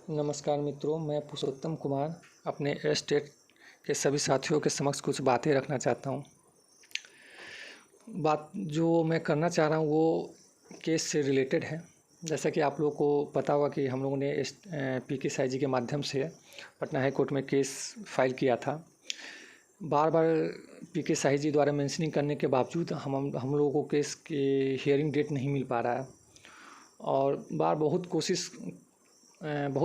नमस्कार मित्रों, मैं पुरुषोत्तम कुमार अपने एस्टेट के सभी साथियों के समक्ष कुछ बातें रखना चाहता हूँ। बात जो मैं करना चाह रहा हूँ वो केस से रिलेटेड है। जैसा कि आप लोगों को पता होगा कि हम लोगों ने पीके साई जी के माध्यम से पटना हाई कोर्ट में केस फाइल किया था। बार बार पीके साई जी द्वारा मेंशनिंग करने के बावजूद हम लोगों को केस की हियरिंग डेट नहीं मिल पा रहा है और बहुत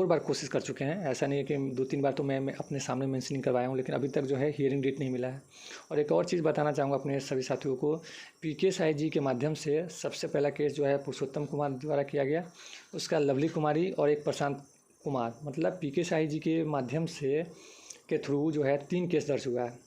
बार कोशिश कर चुके हैं। ऐसा नहीं है कि 2-3 बार तो मैं अपने सामने मेंशनिंग करवाया हूँ, लेकिन अभी तक जो है हियरिंग डेट नहीं मिला है। और एक और चीज़ बताना चाहूँगा अपने सभी साथियों को, पीके साई जी के माध्यम से सबसे पहला केस जो है पुरुषोत्तम कुमार द्वारा किया गया, उसका लवली कुमारी और एक प्रशांत कुमार, मतलब पीके साई जी के माध्यम से के थ्रू जो है 3 केस दर्ज हुआ है।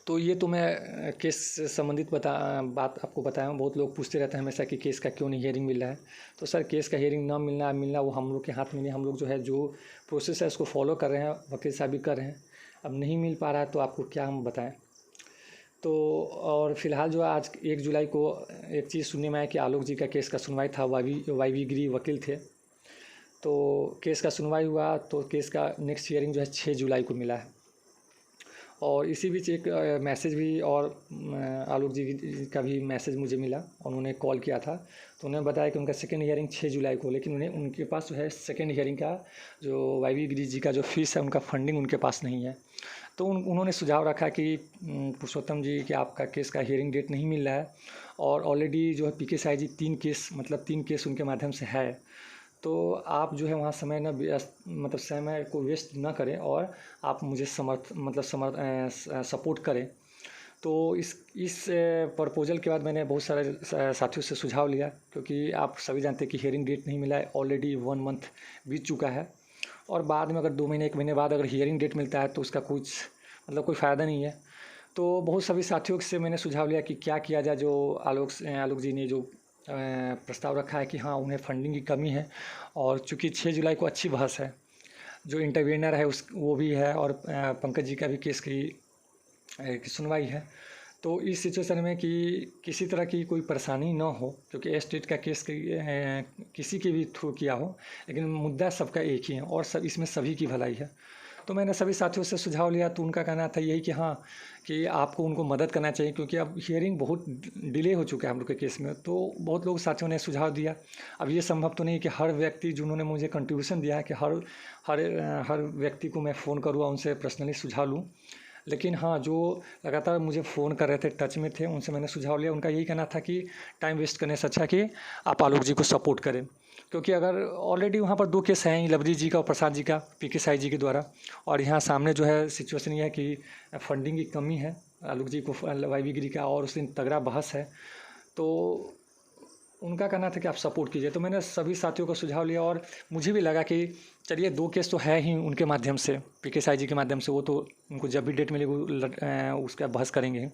तो ये तो मैं केस से संबंधित बात आपको बताया हूँ। बहुत लोग पूछते रहते हैं हमेशा कि केस का क्यों नहीं हियरिंग मिल रहा है। तो सर, केस का हियरिंग ना मिलना वो हम लोग के हाथ में नहीं। हम लोग जो है जो प्रोसेस है उसको फॉलो कर रहे हैं, वकील साहब भी कर रहे हैं। अब नहीं मिल पा रहा है तो आपको क्या हम बताएं। तो और फिलहाल जो आज 1 जुलाई को एक चीज़ सुनने में आया कि आलोक जी का केस का सुनवाई था। वाई गिरी वकील थे, तो केस का सुनवाई हुआ। तो केस का नेक्स्ट हियरिंग जो है 6 जुलाई को मिला है। और इसी बीच एक मैसेज भी और आलोक जी का भी मैसेज मुझे मिला। उन्होंने कॉल किया था तो उन्होंने बताया कि उनका सेकेंड हियरिंग 6 जुलाई को, लेकिन उनके पास जो है सेकेंड हियरिंग का जो वाई गिरी जी का जो फीस है उनका फंडिंग उनके पास नहीं है। तो उन्होंने सुझाव रखा कि पुरुषोत्तम जी कि आपका केस का हियरिंग डेट नहीं मिल रहा है और ऑलरेडी जो है पीके साई जी 3 केस उनके माध्यम से है। तो आप जो है वहाँ समय को वेस्ट ना करें और आप मुझे सपोर्ट करें। तो इस प्रपोजल के बाद मैंने बहुत सारे साथियों से सुझाव लिया, क्योंकि आप सभी जानते हैं कि हियरिंग डेट नहीं मिला है। ऑलरेडी 1 मंथ बीत चुका है और बाद में अगर 2 महीने 1 महीने बाद अगर हियरिंग डेट मिलता है तो उसका कोई फ़ायदा नहीं है। तो बहुत सभी साथियों से मैंने सुझाव लिया कि क्या किया जाए। जो आलोक जी ने जो प्रस्ताव रखा है कि हाँ, उन्हें फंडिंग की कमी है और चूँकि 6 जुलाई को अच्छी बहस है, जो इंटरवेनर है वो भी है और पंकज जी का भी केस की सुनवाई है। तो इस सिचुएशन में कि किसी तरह की कोई परेशानी ना हो, क्योंकि स्टेट का केस किसी के भी थ्रू किया हो, लेकिन मुद्दा सबका एक ही है और इसमें सभी की भलाई है। तो मैंने सभी साथियों से सुझाव लिया तो उनका कहना था यही कि हाँ, कि आपको उनको मदद करना चाहिए, क्योंकि अब हियरिंग बहुत डिले हो चुका है हम लोग के केस में। तो बहुत लोग साथियों ने सुझाव दिया। अब ये संभव तो नहीं कि हर व्यक्ति जिन्होंने मुझे कंट्रीब्यूशन दिया है कि हर व्यक्ति को मैं फ़ोन करूँ और उनसे पर्सनली सुझाव लूँ, लेकिन हाँ, जो लगातार मुझे फ़ोन कर रहे थे, टच में थे, उनसे मैंने सुझाव लिया। उनका यही कहना था कि टाइम वेस्ट करने से अच्छा कि आप आलोक जी को सपोर्ट करें, क्योंकि अगर ऑलरेडी वहाँ पर 2 केस हैं, लवली जी का और प्रसाद जी का पीके साई जी के द्वारा, और यहाँ सामने जो है सिचुएशन ये है कि फंडिंग की कमी है आलोक जी को वाई गिरी का, और उस दिन तगड़ा बहस है। तो उनका कहना था कि आप सपोर्ट कीजिए। तो मैंने सभी साथियों को सुझाव लिया और मुझे भी लगा कि चलिए 2 केस तो है ही उनके माध्यम से, पीके साई जी के माध्यम से, वो तो उनको जब भी डेट मिलेगी उसका बहस करेंगे।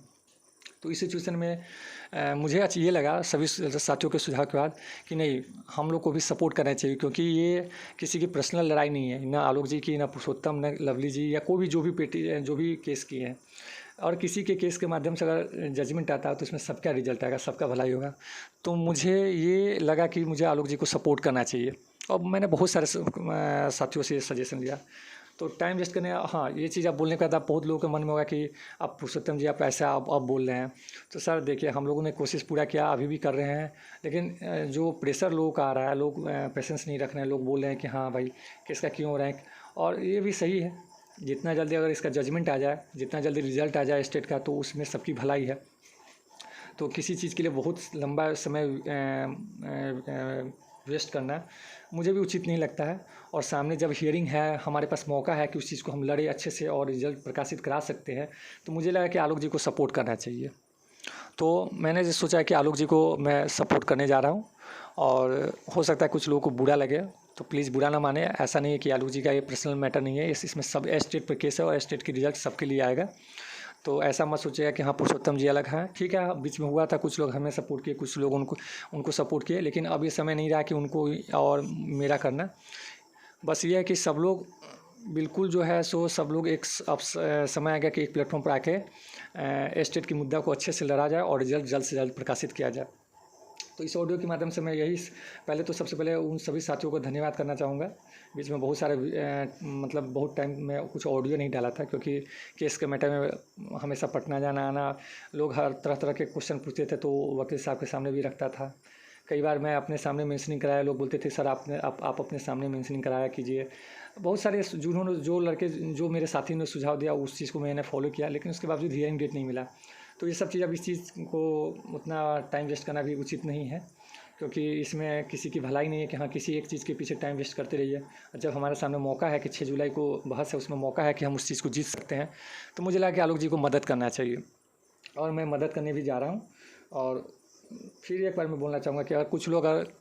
तो इस सिचुएशन में मुझे ये लगा सभी साथियों के सुझाव के बाद कि नहीं, हम लोग को भी सपोर्ट करना चाहिए, क्योंकि ये किसी की पर्सनल लड़ाई नहीं है, ना आलोक जी की, ना पुरुषोत्तम, ना लवली जी, या कोई भी जो भी केस किए हैं। और किसी के केस के माध्यम से अगर जजमेंट आता है तो इसमें सबका रिजल्ट आएगा, सबका भलाई होगा। तो मुझे ये लगा कि मुझे आलोक जी को सपोर्ट करना चाहिए और मैंने बहुत सारे साथियों से सजेशन लिया। तो टाइम वेस्ट करने, हाँ, ये चीज़ आप बोलने के बाद आप बहुत लोगों के मन में होगा कि आप पुरुषोत्तम जी आप ऐसा आप बोल रहे हैं। तो सर देखिए, हम लोगों ने कोशिश पूरा किया, अभी भी कर रहे हैं, लेकिन जो प्रेशर लोगों का आ रहा है, लोग पेशेंस नहीं रख रहे हैं। लोग बोल रहे हैं कि हाँ भाई, किसका क्यों रैंक, और ये भी सही है। जितना जल्दी अगर इसका जजमेंट आ जाए, जितना जल्दी रिजल्ट आ जाए स्टेट का, तो उसमें सबकी भलाई है। तो किसी चीज़ के लिए बहुत लंबा समय वेस्ट करना मुझे भी उचित नहीं लगता है। और सामने जब हियरिंग है, हमारे पास मौका है कि उस चीज़ को हम लड़े अच्छे से और रिजल्ट प्रकाशित करा सकते हैं, तो मुझे लगा कि आलोक जी को सपोर्ट करना चाहिए। तो मैंने जो सोचा कि आलोक जी को मैं सपोर्ट करने जा रहा हूँ, और हो सकता है कुछ लोगों को बुरा लगे, तो प्लीज़ बुरा ना माने। ऐसा नहीं है कि आलोक जी का ये पर्सनल मैटर नहीं है, इसमें सब स्टेट पर केस है और स्टेट की रिजल्ट सबके लिए आएगा। तो ऐसा मत सोचिएगा कि हाँ, पुरुषोत्तम जी अलग हैं। ठीक है, बीच में हुआ था, कुछ लोग हमें सपोर्ट किए, कुछ लोग उनको सपोर्ट किए, लेकिन अब ये समय नहीं रहा कि उनको और मेरा करना। बस ये है कि सब लोग बिल्कुल जो है सो सब लोग अब समय आ गया कि एक प्लेटफॉर्म पर आके स्टेट की मुद्दा को अच्छे से लड़ा जाए और रिजल्ट जल्द से जल्द प्रकाशित किया जाए। तो इस ऑडियो के माध्यम से मैं यही पहले तो सबसे पहले उन सभी साथियों को धन्यवाद करना चाहूँगा। बीच में बहुत सारे मतलब बहुत टाइम में कुछ ऑडियो नहीं डाला था, क्योंकि केस के मैटर में हमेशा पटना जाना आना, लोग हर तरह तरह के क्वेश्चन पूछते थे, तो वकील साहब के सामने भी रखता था। कई बार मैं अपने सामने मेंशनिंग कराया, लोग बोलते थे सर आप अपने सामने मेंशनिंग कराया कीजिए। बहुत सारे जिन्होंने जो लड़के जो मेरे साथी ने सुझाव दिया उस चीज़ को मैंने फॉलो किया, लेकिन उसके बावजूद हियरिंग डेट नहीं मिला। तो ये सब चीज़, अब इस चीज़ को उतना टाइम वेस्ट करना भी उचित नहीं है, क्योंकि इसमें किसी की भलाई नहीं है कि हाँ किसी एक चीज़ के पीछे टाइम वेस्ट करते रहिए। जब हमारे सामने मौका है कि 6 जुलाई को बहस है, उसमें मौका है कि हम उस चीज़ को जीत सकते हैं, तो मुझे लगा कि आलोक जी को मदद करना चाहिए, और मैं मदद करने भी जा रहा हूँ। और फिर एक बार मैं बोलना चाहूँगा कि अगर कुछ लोग अगर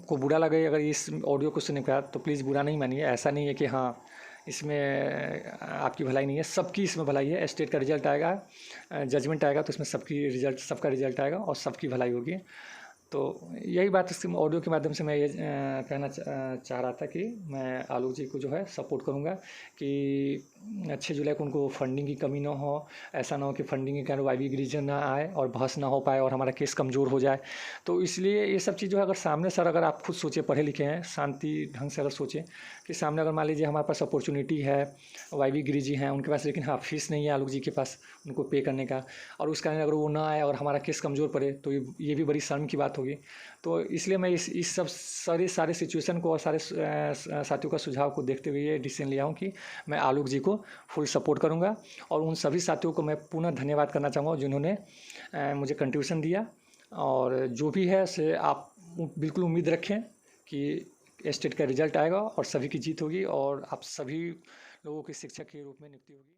को बुरा लगे अगर इस ऑडियो को सुनने के बाद, तो प्लीज़ बुरा नहीं मानिए। ऐसा नहीं है कि हाँ इसमें आपकी भलाई नहीं है, सबकी इसमें भलाई है। स्टेट का रिजल्ट आएगा, जजमेंट आएगा, तो इसमें सबका रिजल्ट आएगा और सबकी भलाई होगी। तो यही बात इस ऑडियो के माध्यम से मैं ये कहना चाह रहा था कि मैं आलोक जी को जो है सपोर्ट करूंगा कि 6 जुलाई को उनको फंडिंग की कमी ना हो। ऐसा ना हो कि फंडिंग के कारण वाइवी रीजन ना आए और बहस ना हो पाए और हमारा केस कमज़ोर हो जाए। तो इसलिए ये सब चीज़ जो है, अगर सामने सर अगर आप खुद सोचे, पढ़े लिखे हैं, शांति ढंग से अगर सोचें कि सामने अगर मान लीजिए हमारे पास अपॉर्चुनिटी है, वाइवी गिरी जी हैं उनके पास, लेकिन हाँ फीस नहीं है आलोक जी के पास उनको पे करने का, और उस कारण अगर वो ना आए और हमारा केस कमज़ोर पड़े, तो ये भी बड़ी शर्म की बात होगी। तो इसलिए मैं इस सब सारे सिचुएशन को और सारे साथियों का सुझाव को देखते हुए ये डिसीजन लिया हूँ कि मैं आलोक जी को फुल सपोर्ट करूँगा। और उन सभी साथियों को मैं पुनः धन्यवाद करना चाहूँगा जिन्होंने मुझे कंट्रीब्यूशन दिया। और जो भी है से आप बिल्कुल उम्मीद रखें कि स्टेट का रिजल्ट आएगा और सभी की जीत होगी और आप सभी लोगों की शिक्षक के रूप में नियुक्ति होगी।